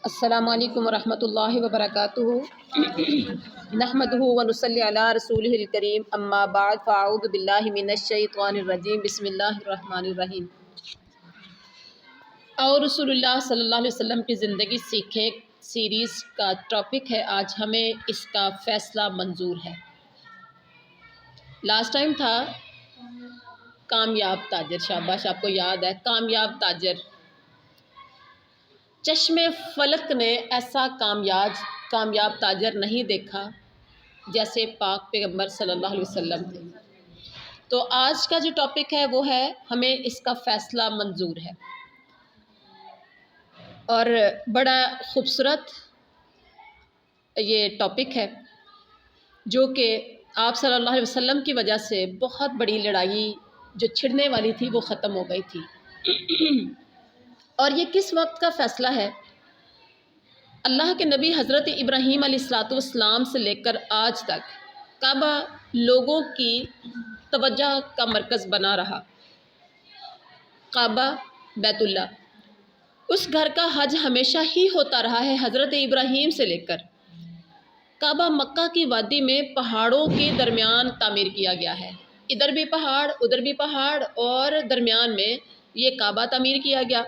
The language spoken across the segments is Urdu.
السلام علیکم ورحمۃ اللہ وبرکاتہ۔ نحمدہ ونصلی علی رسولہ الکریم، اما بعد فاعوذ باللہ من الشیطان الرجیم، بسم اللہ الرحمن الرحیم۔ اور رسول اللہ صلی اللہ علیہ وسلم کی زندگی سیکھیں سیریز کا ٹاپک ہے آج ہمیں اس کا فیصلہ منظور ہے۔ لاسٹ ٹائم تھا کامیاب تاجر، شاباش، آپ کو یاد ہے کامیاب تاجر۔ چشم فلک نے ایسا کامیاب تاجر نہیں دیکھا جیسے پاک پیغمبر صلی اللہ علیہ وسلم تھے۔ تو آج کا جو ٹاپک ہے وہ ہے ہمیں اس کا فیصلہ منظور ہے، اور بڑا خوبصورت یہ ٹاپک ہے جو کہ آپ صلی اللہ علیہ وسلم کی وجہ سے بہت بڑی لڑائی جو چھڑنے والی تھی وہ ختم ہو گئی تھی۔ اور یہ کس وقت کا فیصلہ ہے؟ اللہ کے نبی حضرت ابراہیم علیہ السلام سے لے کر آج تک کعبہ لوگوں کی توجہ کا مرکز بنا رہا۔ کعبہ بیت اللہ، اس گھر کا حج ہمیشہ ہی ہوتا رہا ہے حضرت ابراہیم سے لے کر۔ کعبہ مکہ کی وادی میں پہاڑوں کے درمیان تعمیر کیا گیا ہے، ادھر بھی پہاڑ ادھر بھی پہاڑ، اور درمیان میں یہ کعبہ تعمیر کیا گیا۔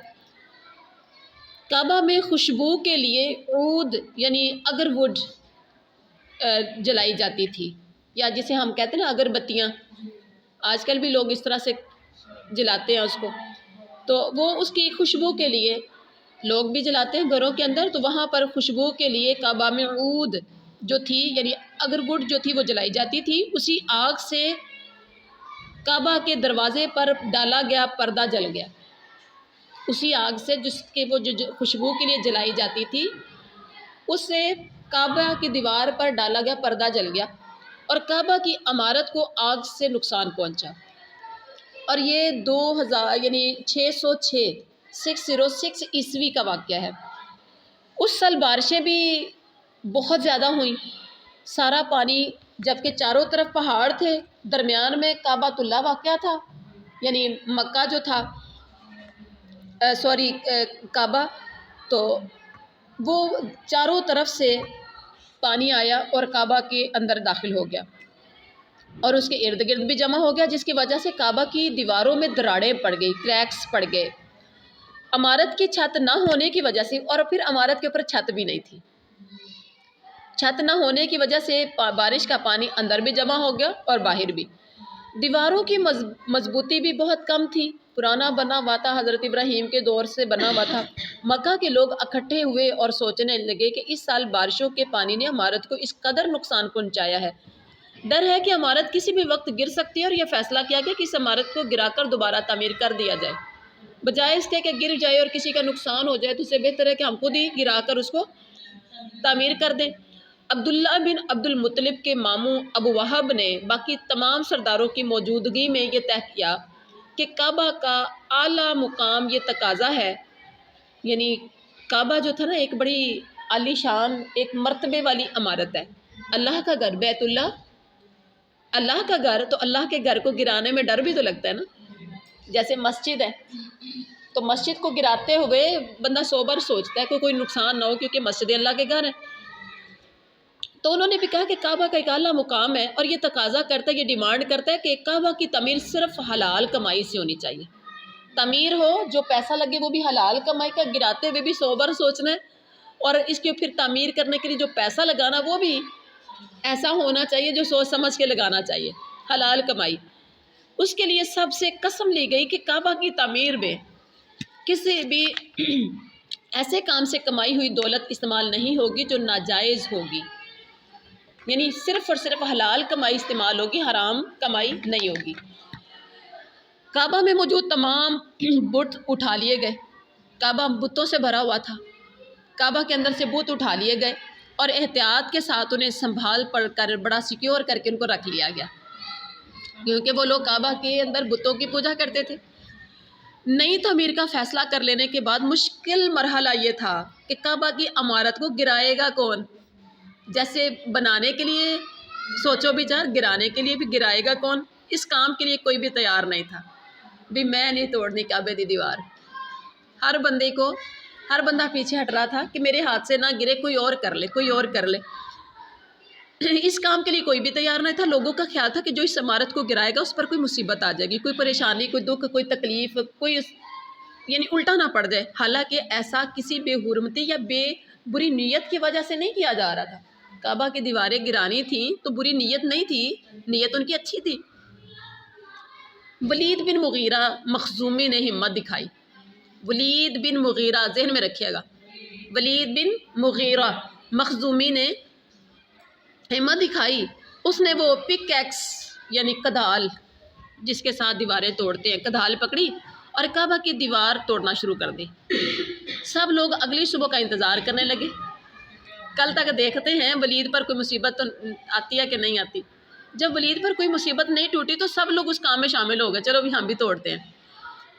کعبہ میں خوشبو کے لیے عود یعنی اگر وڈ جلائی جاتی تھی، یا جسے ہم کہتے ہیں نا اگر بتیاں، آج کل بھی لوگ اس طرح سے جلاتے ہیں اس کو، تو وہ اس کی خوشبو کے لیے لوگ بھی جلاتے ہیں گھروں کے اندر۔ تو وہاں پر خوشبو کے لیے کعبہ میں عود جو تھی یعنی اگر وڈ جو تھی وہ جلائی جاتی تھی، اسی آگ سے کعبہ کے دروازے پر ڈالا گیا پردہ جل گیا، اسی آگ سے جس کے وہ جو خوشبو کے لیے جلائی جاتی تھی اس سے کعبہ کی دیوار پر ڈالا گیا پردہ جل گیا، اور کعبہ کی عمارت کو آگ سے نقصان پہنچا۔ اور یہ 2000 یعنی 606 عیسوی کا واقعہ ہے۔ اس سال بارشیں بھی بہت زیادہ ہوئیں، سارا پانی، جبکہ چاروں طرف پہاڑ تھے، درمیان میں کعبۃ اللہ واقع تھا، یعنی مکہ جو تھا کعبہ، تو وہ چاروں طرف سے پانی آیا اور کعبہ کے اندر داخل ہو گیا اور اس کے ارد گرد بھی جمع ہو گیا، جس کی وجہ سے کعبہ کی دیواروں میں دراڑیں پڑ گئی، کریکس پڑ گئے، عمارت کی چھت نہ ہونے کی وجہ سے، اور پھر عمارت کے اوپر چھت بھی نہیں تھی، چھت نہ ہونے کی وجہ سے بارش کا پانی اندر بھی جمع ہو گیا اور باہر بھی۔ دیواروں کی مضبوطی بھی بہت کم تھی، پرانا بنا ہوا تھا، حضرت ابراہیم کے دور سے بنا ہوا تھا۔ مکہ کے لوگ اکٹھے ہوئے اور سوچنے لگے کہ اس سال بارشوں کے پانی نے عمارت کو اس قدر نقصان پہنچایا ہے، ڈر ہے کہ عمارت کسی بھی وقت گر سکتی ہے، اور یہ فیصلہ کیا گیا کہ اس عمارت کو گرا کر دوبارہ تعمیر کر دیا جائے، بجائے اس کے کہ گر جائے اور کسی کا نقصان ہو جائے، تو اس سے بہتر ہے کہ ہم خود ہی گرا کر اس کو تعمیر کر دیں۔ عبداللہ بن عبد المطلب کے ماموں ابو وہب نے باقی تمام سرداروں کی موجودگی میں یہ طے کیا کہ کعبہ کا اعلیٰ مقام یہ تقاضا ہے، یعنی کعبہ جو تھا نا ایک بڑی عالی شان ایک مرتبے والی عمارت ہے، اللہ کا گھر بیت اللہ، اللہ کا گھر، تو اللہ کے گھر کو گرانے میں ڈر بھی تو لگتا ہے نا۔ جیسے مسجد ہے تو مسجد کو گراتے ہوئے بندہ 100 بار سوچتا ہے کہ کوئی نقصان نہ ہو، کیونکہ مسجد اللہ کے گھر ہے۔ تو انہوں نے بھی کہا کہ کعبہ کا ایک اعلیٰ مقام ہے، اور یہ تقاضا کرتا ہے، یہ ڈیمانڈ کرتا ہے کہ کعبہ کی تعمیر صرف حلال کمائی سے ہونی چاہیے، تعمیر ہو جو پیسہ لگے وہ بھی حلال کمائی کا، گراتے ہوئے بھی 100 بار سوچنا ہے، اور اس کے پھر تعمیر کرنے کے لیے جو پیسہ لگانا وہ بھی ایسا ہونا چاہیے جو سوچ سمجھ کے لگانا چاہیے، حلال کمائی۔ اس کے لیے سب سے قسم لی گئی کہ کعبہ کی تعمیر میں کسی بھی ایسے کام سے کمائی ہوئی دولت استعمال نہیں ہوگی جو ناجائز ہوگی، یعنی صرف اور صرف حلال کمائی استعمال ہوگی، حرام کمائی نہیں ہوگی۔ کعبہ میں موجود تمام بت اٹھا لیے گئے، کعبہ بتوں سے بھرا ہوا تھا، کعبہ کے اندر سے بت اٹھا لیے گئے اور احتیاط کے ساتھ انہیں سنبھال پڑ کر بڑا سیکیور کر کے ان کو رکھ لیا گیا، کیونکہ وہ لوگ کعبہ کے اندر بتوں کی پوجا کرتے تھے۔ نئی تعمیر کا فیصلہ کر لینے کے بعد مشکل مرحلہ یہ تھا کہ کعبہ کی عمارت کو گرائے گا کون؟ جیسے بنانے کے لیے سوچو بچار، گرانے کے لیے بھی گرائے گا کون؟ اس کام کے لیے کوئی بھی تیار نہیں تھا، بھی میں نہیں توڑنی کعبے دی دیوار۔ ہر بندے کو ہر بندہ پیچھے ہٹ رہا تھا کہ میرے ہاتھ سے نہ گرے، کوئی اور کر لے، کوئی اور کر لے۔ اس کام کے لیے کوئی بھی تیار نہیں تھا۔ لوگوں کا خیال تھا کہ جو اس عمارت کو گرائے گا اس پر کوئی مصیبت آ جائے گی، کوئی پریشانی، کوئی دکھ، کوئی تکلیف، کوئی یعنی الٹا نہ پڑ جائے۔ حالانکہ ایسا کسی بے حرمتی یا بے بری نیت کی وجہ سے نہیں کیا جا رہا تھا۔ کعبہ کی دیواریں گرانی تھیں تو بری نیت نہیں تھی، نیت ان کی اچھی تھی۔ ولید بن مغیرہ مخزومی نے ہمت دکھائی۔ ولید بن مغیرہ، ذہن میں رکھیے گا، ولید بن مغیرہ مخزومی نے ہمت دکھائی۔ اس نے وہ پک ایکس یعنی کدال جس کے ساتھ دیواریں توڑتے ہیں، کدال پکڑی اور کعبہ کی دیوار توڑنا شروع کر دی۔ سب لوگ اگلی صبح کا انتظار کرنے لگے، کل تک دیکھتے ہیں ولید پر کوئی مصیبت تو آتی ہے کہ نہیں آتی۔ جب ولید پر کوئی مصیبت نہیں ٹوٹی تو سب لوگ اس کام میں شامل ہو گئے، چلو بھی ہم بھی توڑتے ہیں،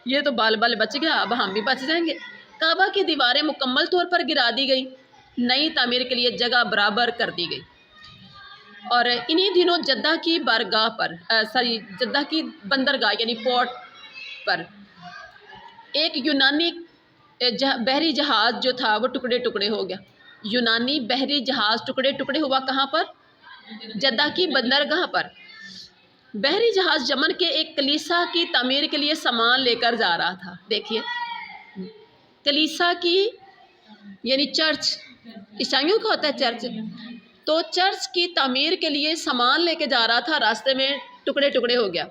یہ تو بال بال بچ گیا، اب ہم بھی بچ جائیں گے۔ کعبہ کی دیواریں مکمل طور پر گرا دی گئی، نئی تعمیر کے لیے جگہ برابر کر دی گئی۔ اور انہی دنوں جدہ کی بارگاہ پر جدہ کی بندرگاہ یعنی پورٹ پر ایک یونانی بحری جہاز جو تھا وہ ٹکڑے ٹکڑے ہو گیا۔ یونانی بحری جہاز ٹکڑے ٹکڑے ہوا کہاں پر؟ جدہ کی بندرگاہ پر۔ بحری جہاز یمن کے ایک کلیسا کی تعمیر کے لیے سامان لے کر جا رہا تھا۔ دیکھیے، کلیسا کی یعنی چرچ، عیسائیوں کا ہوتا ہے چرچ، تو چرچ کی تعمیر کے لیے سامان لے کے جا رہا تھا، راستے میں ٹکڑے ٹکڑے ہو گیا۔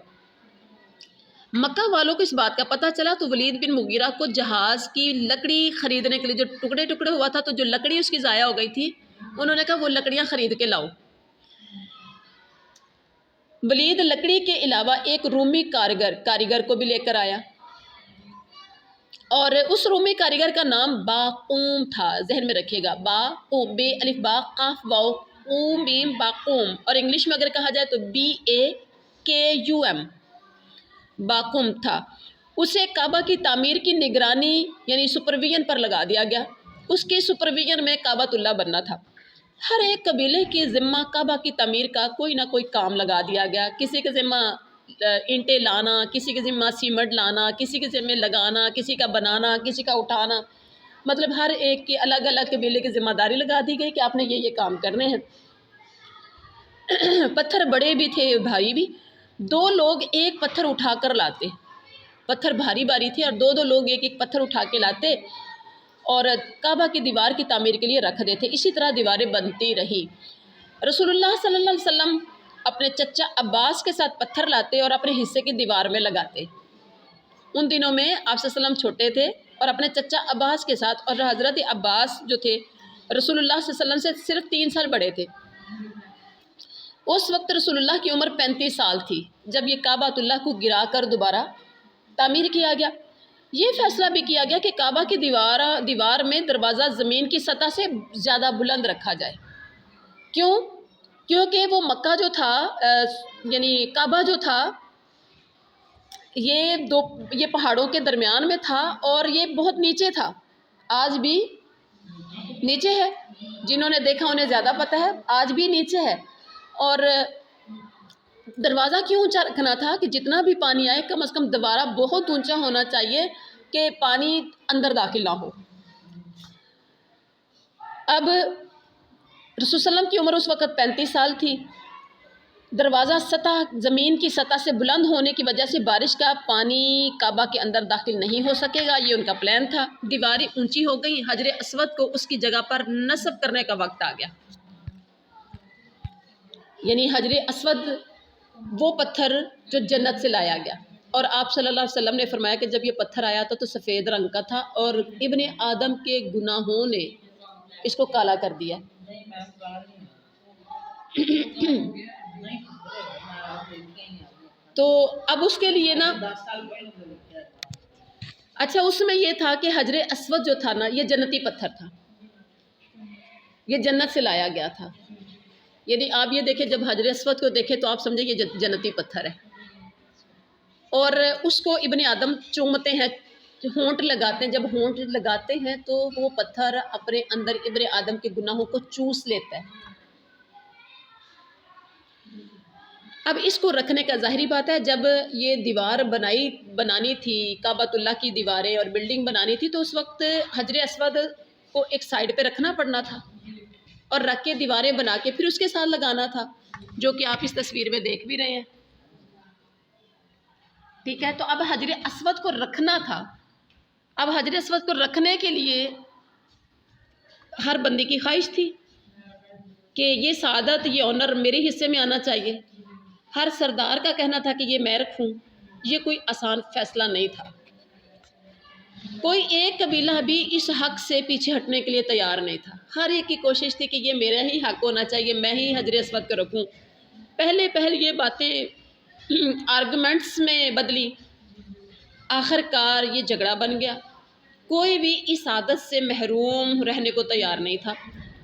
مکہ والوں کو اس بات کا پتہ چلا تو ولید بن مغیرہ کو جہاز کی لکڑی خریدنے کے لیے، جو ٹکڑے ٹکڑے ہوا تھا تو جو لکڑی اس کی ضائع ہو گئی تھی، انہوں نے کہا وہ لکڑیاں خرید کے لاؤ۔ ولید لکڑی کے علاوہ ایک رومی کاریگر کو بھی لے کر آیا، اور اس رومی کاریگر کا نام باقوم تھا، ذہن میں رکھیے گا، باقوم، بے الف با قاف واو قوم میم باقوم، اور انگلش میں اگر کہا جائے تو BAKUM، باقوم تھا۔ اسے کعبہ کی تعمیر کی نگرانی یعنی سپرویژن پر لگا دیا گیا۔ اس کی سپرویژن میں کعبۃ اللہ بننا تھا۔ ہر ایک قبیلے کی ذمہ کعبہ کی تعمیر کا کوئی نہ کوئی کام لگا دیا گیا۔ کسی کے ذمہ اینٹیں لانا، کسی کے ذمہ سیمنٹ لانا، کسی کے ذمہ لگانا، کسی کا بنانا، کسی کا اٹھانا، مطلب ہر ایک کی الگ الگ قبیلے کی ذمہ داری لگا دی گئی کہ آپ نے یہ کام کرنے ہیں۔ پتھر بڑے بھی تھے بھاری بھی، 2 لوگ ایک پتھر اٹھا کر لاتے، پتھر بھاری بھاری تھے اور 2 لوگ ایک پتھر اٹھا کے لاتے اور کعبہ کی دیوار کی تعمیر کے لیے رکھ دیتے۔ اسی طرح دیواریں بنتی رہی۔ رسول اللہ صلی اللہ علیہ وسلم اپنے چچا عباس کے ساتھ پتھر لاتے اور اپنے حصے کی دیوار میں لگاتے۔ ان دنوں میں آپ صلی اللہ علیہ وسلم چھوٹے تھے اور اپنے چچا عباس کے ساتھ، اور حضرت عباس جو تھے رسول اللہ صلی اللہ علیہ وسلم سے صرف 3 سال بڑے تھے۔ اس وقت رسول اللہ کی عمر 35 سال تھی جب یہ کعبۃ اللہ کو گرا کر دوبارہ تعمیر کیا گیا۔ یہ فیصلہ بھی کیا گیا کہ کعبہ کی دیوار میں دروازہ زمین کی سطح سے زیادہ بلند رکھا جائے۔ کیوں؟ کیونکہ وہ مکہ جو تھا یعنی کعبہ جو تھا یہ پہاڑوں کے درمیان میں تھا اور یہ بہت نیچے تھا، آج بھی نیچے ہے، جنہوں نے دیکھا انہیں زیادہ پتہ ہے، آج بھی نیچے ہے۔ اور دروازہ کیوں اونچا رکھنا تھا کہ جتنا بھی پانی آئے کم از کم دوبارہ بہت اونچا ہونا چاہیے کہ پانی اندر داخل نہ ہو۔ اب رسول صلی اللہ علیہ وسلم کی عمر اس وقت 35 سال تھی۔ دروازہ زمین کی سطح سے بلند ہونے کی وجہ سے بارش کا پانی کعبہ کے اندر داخل نہیں ہو سکے گا، یہ ان کا پلان تھا۔ دیواریں اونچی ہو گئیں، حجر اسود کو اس کی جگہ پر نصب کرنے کا وقت آ گیا۔ یعنی حجر اسود وہ پتھر جو جنت سے لایا گیا، اور آپ صلی اللہ علیہ وسلم نے فرمایا کہ جب یہ پتھر آیا تھا تو سفید رنگ کا تھا اور ابن آدم کے گناہوں نے اس کو کالا کر دیا۔ تو اب اس کے لیے نا اچھا اس میں یہ تھا کہ حجر اسود جو تھا نا یہ جنتی پتھر تھا، یہ جنت سے لایا گیا تھا۔ یعنی آپ یہ دیکھیں، جب حجر اسود کو دیکھیں تو آپ سمجھیں یہ جنتی پتھر ہے، اور اس کو ابن آدم چومتے ہیں، ہونٹ لگاتے ہیں۔ جب ہونٹ لگاتے ہیں تو وہ پتھر اپنے اندر ابن آدم کے گناہوں کو چوس لیتا ہے۔ اب اس کو رکھنے کا ظاہری بات ہے، جب یہ دیوار بنانی تھی، کعبۃ اللہ کی دیواریں اور بلڈنگ بنانی تھی، تو اس وقت حجر اسود کو ایک سائڈ پہ رکھنا پڑنا تھا اور رکھ کے دیواریں بنا کے پھر اس کے ساتھ لگانا تھا، جو کہ آپ اس تصویر میں دیکھ بھی رہے ہیں، ٹھیک ہے۔ تو اب حجر اسود کو رکھنا تھا، اب حجر اسود کو رکھنے کے لیے ہر بندی کی خواہش تھی کہ یہ سعادت، یہ آنر میرے حصے میں آنا چاہیے، ہر سردار کا کہنا تھا کہ یہ میں رکھوں۔ یہ کوئی آسان فیصلہ نہیں تھا، کوئی ایک قبیلہ بھی اس حق سے پیچھے ہٹنے کے لیے تیار نہیں تھا، ہر ایک کی کوشش تھی کہ یہ میرا ہی حق ہونا چاہیے، میں ہی حجر اسود کو رکھوں۔ پہلے یہ باتیں آرگومنٹس میں بدلی، آخر کار یہ جھگڑا بن گیا، کوئی بھی اس عادت سے محروم رہنے کو تیار نہیں تھا،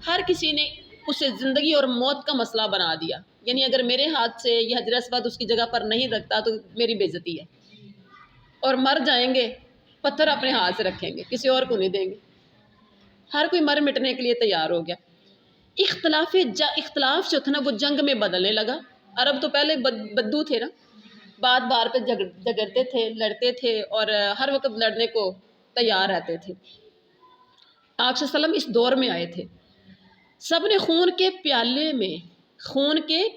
ہر کسی نے اسے زندگی اور موت کا مسئلہ بنا دیا، یعنی اگر میرے ہاتھ سے یہ حجر اسود اس کی جگہ پر نہیں رکھتا تو میری بے عزتی ہے، اور مر جائیں گے، پتھر اپنے ہاتھ سے رکھیں گے، کسی اور کو نہیں دیں گے، ہر کوئی مر مٹنے کے لیے تیار ہو گیا۔ اختلاف جو تھا نا وہ جنگ میں بدلنے لگا، عرب تو پہلے بدو تھے نا، بات بار پہ جھگڑتے تھے، لڑتے تھے اور ہر وقت لڑنے کو تیار رہتے تھے۔ آپ صلی اللہ علیہ وسلم اس دور میں آئے تھے، سب نے خون کے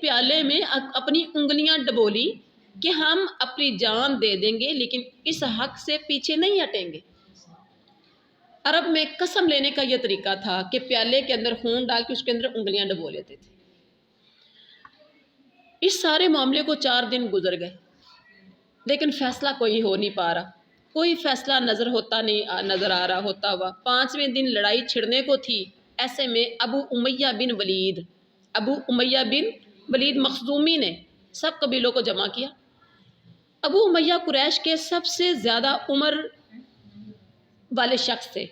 پیالے میں اپنی انگلیاں ڈبولی کہ ہم اپنی جان دے دیں گے لیکن اس حق سے پیچھے نہیں ہٹیں گے۔ عرب میں قسم لینے کا یہ طریقہ تھا کہ پیالے کے اندر خون ڈال کے اس کے اندر انگلیاں ڈبو لیتے تھے۔ اس سارے معاملے کو 4 دن گزر گئے لیکن فیصلہ کوئی ہو نہیں پا رہا، کوئی فیصلہ نظر آ رہا ہوتا ہوا۔ 5ویں دن لڑائی چھڑنے کو تھی، ایسے میں ابو امیہ بن ولید مخزومی نے سب قبیلوں کو جمع کیا۔ ابو امیہ قریش کے سب سے زیادہ عمر والے شخص تھے،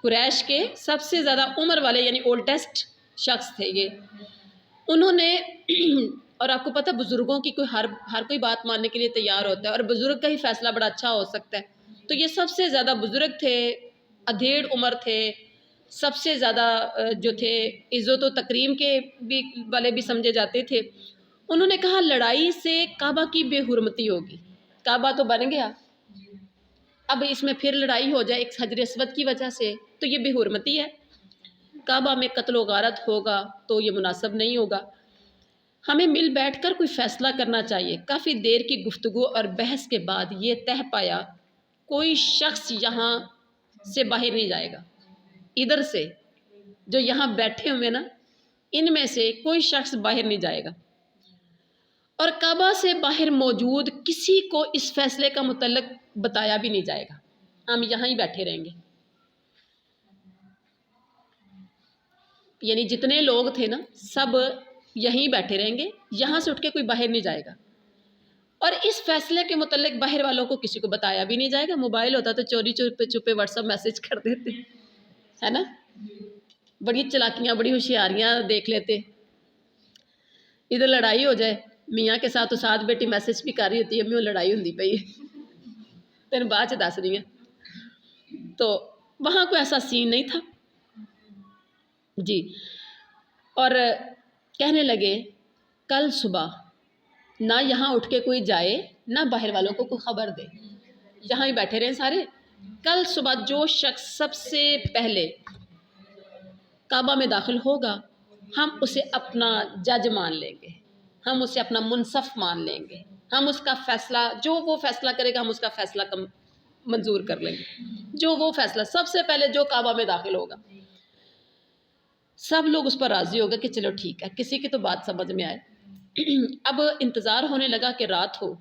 قریش کے سب سے زیادہ عمر والے یعنی اولڈسٹ شخص تھے یہ۔ انہوں نے اور آپ کو پتہ بزرگوں کی ہر کوئی بات ماننے کے لیے تیار ہوتا ہے اور بزرگ کا ہی فیصلہ بڑا اچھا ہو سکتا ہے، تو یہ سب سے زیادہ بزرگ تھے، ادھیڑ عمر تھے، سب سے زیادہ جو تھے عزت و تکریم کے والے بھی سمجھے جاتے تھے۔ انہوں نے کہا لڑائی سے کعبہ کی بے حرمتی ہوگی، کعبہ تو بن گیا، اب اس میں پھر لڑائی ہو جائے ایک حجر اسود کی وجہ سے تو یہ بے حرمتی ہے، کعبہ میں قتل و غارت ہوگا تو یہ مناسب نہیں ہوگا، ہمیں مل بیٹھ کر کوئی فیصلہ کرنا چاہیے۔ کافی دیر کی گفتگو اور بحث کے بعد یہ طے پایا کوئی شخص یہاں سے باہر نہیں جائے گا، ادھر سے جو یہاں بیٹھے ہوئے نا ان میں سے کوئی شخص باہر نہیں جائے گا، اور کعبہ سے باہر موجود کسی کو اس فیصلے کا متعلق بتایا بھی نہیں جائے گا، ہم یہاں ہی بیٹھے رہیں گے۔ یعنی جتنے لوگ تھے نا سب یہیں بیٹھے رہیں گے، یہاں سے اٹھ کے کوئی باہر نہیں جائے گا، اور اس فیصلے کے متعلق باہر والوں کو کسی کو بتایا بھی نہیں جائے گا۔ موبائل ہوتا تو چوری چھپے واٹس ایپ میسج کر دیتے، ہے نا، بڑی چلاکیاں بڑی ہوشیاریاں دیکھ لیتے، ادھر لڑائی ہو جائے، میاں کے ساتھ بیٹی میسج بھی کر رہی ہوتی ہے، امی وہ لڑائی ہوندی پئی تین بعد دس رہی ہیں، تو وہاں کوئی ایسا سین نہیں تھا جی۔ اور کہنے لگے کل صبح نہ یہاں اٹھ کے کوئی جائے نہ باہر والوں کو کوئی خبر دے، یہاں ہی بیٹھے رہیں سارے، کل صبح جو شخص سب سے پہلے کعبہ میں داخل ہوگا ہم اسے اپنا جج مان لیں گے، ہم اسے اپنا منصف مان لیں گے، ہم اس کا فیصلہ جو وہ فیصلہ کرے گا ہم اس کا فیصلہ منظور کر لیں گے، جو وہ فیصلہ سب سے پہلے جو کعبہ میں داخل ہوگا۔ سب لوگ اس پر راضی ہو گئے کہ چلو ٹھیک ہے، کسی کی تو بات سمجھ میں آئے۔ اب انتظار ہونے لگا کہ رات ہو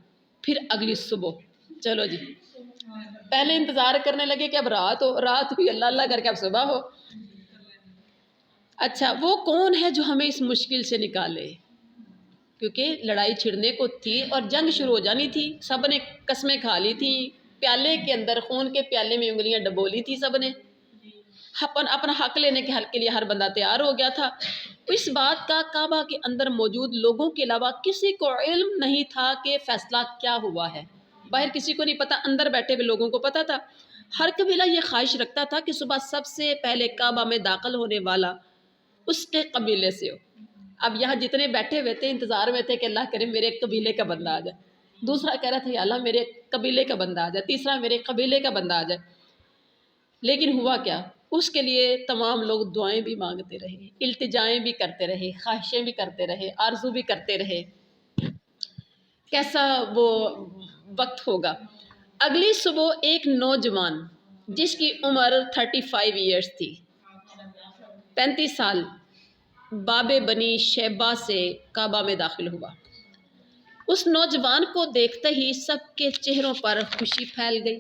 پھر اگلی صبح، چلو جی پہلے انتظار کرنے لگے کہ اب رات ہو، رات ہوئی اللہ اللہ کر کے اب صبح ہو، اچھا وہ کون ہے جو ہمیں اس مشکل سے نکالے، کیونکہ لڑائی چھڑنے کو تھی اور جنگ شروع ہو جانی تھی، سب نے قسمیں کھا لی تھیں، پیالے کے اندر خون کے پیالے میں انگلیاں ڈبولی تھی، سب نے اپنا حق لینے کے لیے ہر بندہ تیار ہو گیا تھا۔ اس بات کا کعبہ کے اندر موجود لوگوں کے علاوہ کسی کو علم نہیں تھا کہ فیصلہ کیا ہوا ہے، باہر کسی کو نہیں پتا، اندر بیٹھے ہوئے لوگوں کو پتا تھا۔ ہر قبیلہ یہ خواہش رکھتا تھا کہ صبح سب سے پہلے کعبہ میں داخل ہونے والا اس کے قبیلے سے ہو، اب یہاں جتنے بیٹھے ہوئے تھے انتظار میں تھے کہ اللہ کرے میرے قبیلے کا بندہ آ جائے، دوسرا کہہ رہا تھا یا اللہ میرے قبیلے کا بندہ آ جائے، تیسرا میرے قبیلے کا بندہ آ جائے۔ لیکن ہوا کیا، اس کے لیے تمام لوگ دعائیں بھی مانگتے رہے، التجائیں بھی کرتے رہے، خواہشیں بھی کرتے رہے، آرزو بھی کرتے رہے۔ کیسا وہ وقت ہوگا۔ اگلی صبح ایک نوجوان جس کی عمر 35 ایئرس تھی، 35 سال، باب بنی شیبہ سے کعبہ میں داخل ہوا۔ اس نوجوان کو دیکھتے ہی سب کے چہروں پر خوشی پھیل گئی،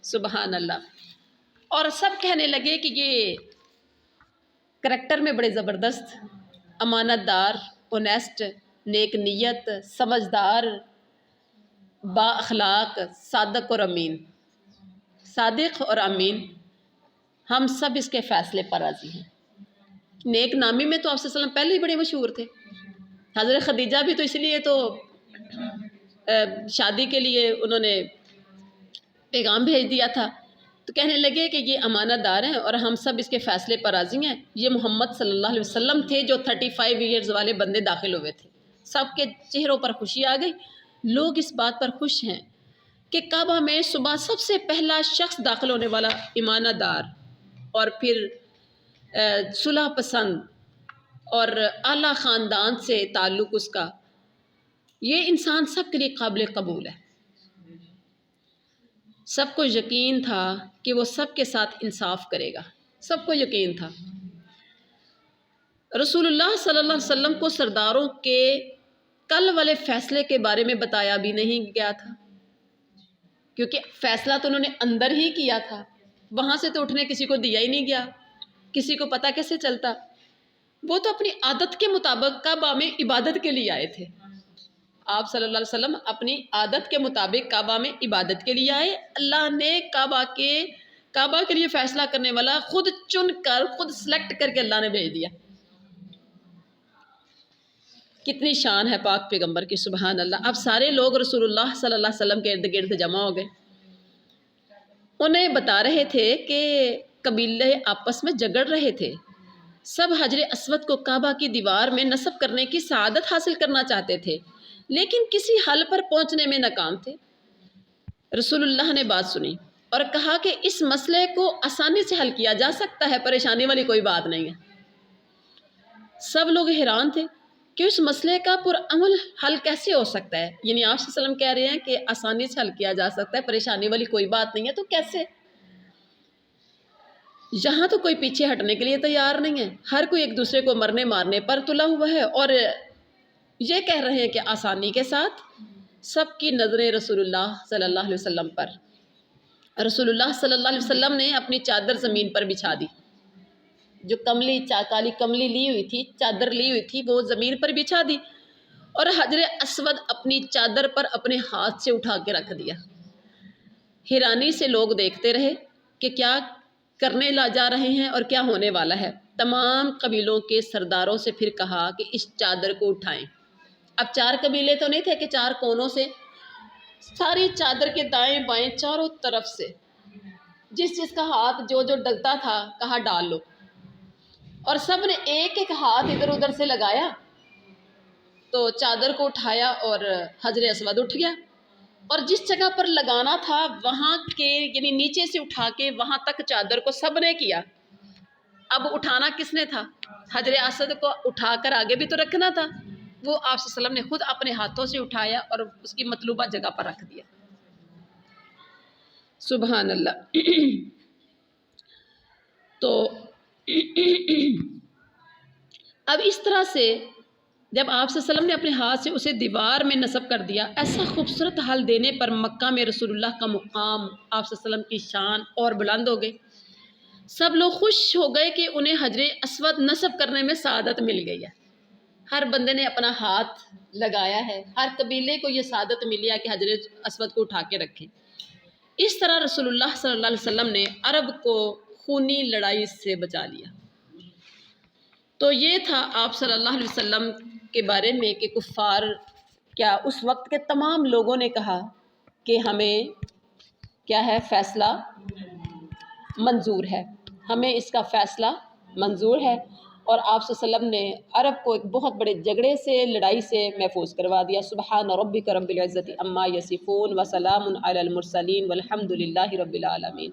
سبحان اللہ، اور سب کہنے لگے کہ یہ کریکٹر میں بڑے زبردست، امانت دار، اونیسٹ، نیک نیت، سمجھدار، با اخلاق، صادق اور امین، صادق اور امین، ہم سب اس کے فیصلے پر راضی ہیں۔ نیک نامی میں تو آپ صلی اللہ علیہ وسلم پہلے ہی بڑے مشہور تھے۔ حضرت خدیجہ بھی تو اس لیے تو شادی کے لیے انہوں نے پیغام بھیج دیا تھا، تو کہنے لگے کہ یہ امانت دار ہیں اور ہم سب اس کے فیصلے پر راضی ہیں۔ یہ محمد صلی اللہ علیہ وسلم تھے جو 35 ایئرز والے بندے داخل ہوئے تھے۔ سب کے چہروں پر خوشی آ گئی، لوگ اس بات پر خوش ہیں کہ کعبہ میں صبح سب سے پہلا شخص داخل ہونے والا ایمانت دار اور پھر صلح پسند اور اعلیٰ خاندان سے تعلق اس کا، یہ انسان سب کے لیے قابل قبول ہے۔ سب کو یقین تھا کہ وہ سب کے ساتھ انصاف کرے گا، سب کو یقین تھا۔ رسول اللہ صلی اللہ علیہ وسلم کو سرداروں کے کل والے فیصلے کے بارے میں بتایا بھی نہیں گیا تھا، کیونکہ فیصلہ تو انہوں نے اندر ہی کیا تھا، وہاں سے تو اٹھنے کسی کو دیا ہی نہیں گیا، کسی کو پتہ کیسے چلتا۔ وہ تو اپنی عادت کے مطابق کعبہ میں عبادت کے لیے آئے تھے۔ آپ صلی اللہ علیہ وسلم اپنی عادت کے مطابق کعبہ میں عبادت کے لیے آئے۔ اللہ نے کعبہ کے لیے فیصلہ کرنے والا خود چن کر، خود سلیکٹ کر کے اللہ نے بھیج دیا۔ کتنی شان ہے پاک پیغمبر کی، سبحان اللہ۔ اب سارے لوگ رسول اللہ صلی اللہ علیہ وسلم کے ارد گرد جمع ہو گئے، انہیں بتا رہے تھے کہ قبیلے آپس میں جھگڑ رہے تھے، سب حجر اسود کو کعبہ کی دیوار میں نصب کرنے کی سعادت حاصل کرنا چاہتے تھے، لیکن کسی حل پر پہنچنے میں ناکام تھے۔ رسول اللہ نے بات سنی اور کہا کہ اس مسئلے کو آسانی سے حل کیا جا سکتا ہے، پریشانی والی کوئی بات نہیں ہے۔ سب لوگ حیران تھے کہ اس مسئلے کا پرعمل حل کیسے ہو سکتا ہے، یعنی آپ صلی اللہ علیہ وسلم کہہ رہے ہیں کہ آسانی سے حل کیا جا سکتا ہے، پریشانی والی کوئی بات نہیں ہے، تو کیسے؟ یہاں تو کوئی پیچھے ہٹنے کے لیے تیار نہیں ہے، ہر کوئی ایک دوسرے کو مرنے مارنے پر تلا ہوا ہے، اور یہ کہہ رہے ہیں کہ آسانی کے ساتھ۔ سب کی نظریں رسول اللہ صلی اللہ علیہ وسلم پر۔ رسول اللہ صلی اللہ علیہ وسلم نے اپنی چادر زمین پر بچھا دی، جو کالی کملی لی ہوئی تھی، چادر لی ہوئی تھی، وہ زمین پر بچھا دی، اور حجر اسود اپنی چادر پر اپنے ہاتھ سے اٹھا کے رکھ دیا۔ حیرانی سے لوگ دیکھتے رہے کہ کیا کرنے جا رہے ہیں اور کیا ہونے والا ہے۔ تمام قبیلوں کے سرداروں سے پھر کہا کہ اس چادر کو اٹھائیں۔ اب 4 قبیلے تو نہیں تھے کہ 4 کونوں سے، ساری چادر کے دائیں بائیں چاروں طرف سے جس کا ہاتھ جو ڈلتا تھا کہا ڈال لو، اور سب نے ایک ایک ہاتھ ادھر ادھر سے لگایا تو چادر کو اٹھایا اور حجر اسود اٹھ گیا، اور جس جگہ پر لگانا تھا وہاں کے یعنی نیچے سے اٹھا کے وہاں تک چادر کو سب نے کیا۔ اب اٹھانا کس نے تھا؟ حجر اسود کو اٹھا کر آگے بھی تو رکھنا تھا، وہ آپ صلی اللہ علیہ وسلم نے خود اپنے ہاتھوں سے اٹھایا اور اس کی مطلوبہ جگہ پر رکھ دیا، سبحان اللہ۔ تو اب اس طرح سے جب آپ صلی اللہ علیہ وسلم نے اپنے ہاتھ سے اسے دیوار میں نصب کر دیا، ایسا خوبصورت حل دینے پر مکہ میں رسول اللہ کا مقام، آپ صلی اللہ علیہ وسلم کی شان اور بلند ہو گئی۔ سب لوگ خوش ہو گئے کہ انہیں حجر اسود نصب کرنے میں سعادت مل گئی ہے، ہر بندے نے اپنا ہاتھ لگایا ہے، ہر قبیلے کو یہ سعادت ملی ہے کہ حجر اسود کو اٹھا کے رکھیں۔ اس طرح رسول اللہ صلی اللہ علیہ وسلم نے عرب کو خونی لڑائی سے بچا لیا۔ تو یہ تھا آپ صلی اللہ علیہ وسلم کے بارے میں کہ کفار کیا اس وقت کے تمام لوگوں نے کہا کہ ہمیں کیا ہے، فیصلہ منظور ہے، ہمیں اس کا فیصلہ منظور ہے، اور آپ صلی اللہ علیہ وسلم نے عرب کو ایک بہت بڑے جھگڑے سے، لڑائی سے محفوظ کروا دیا۔ سبحان ربک رب العزت عما یصفون وسلام علی المرسلین والحمد للہ رب العالمین۔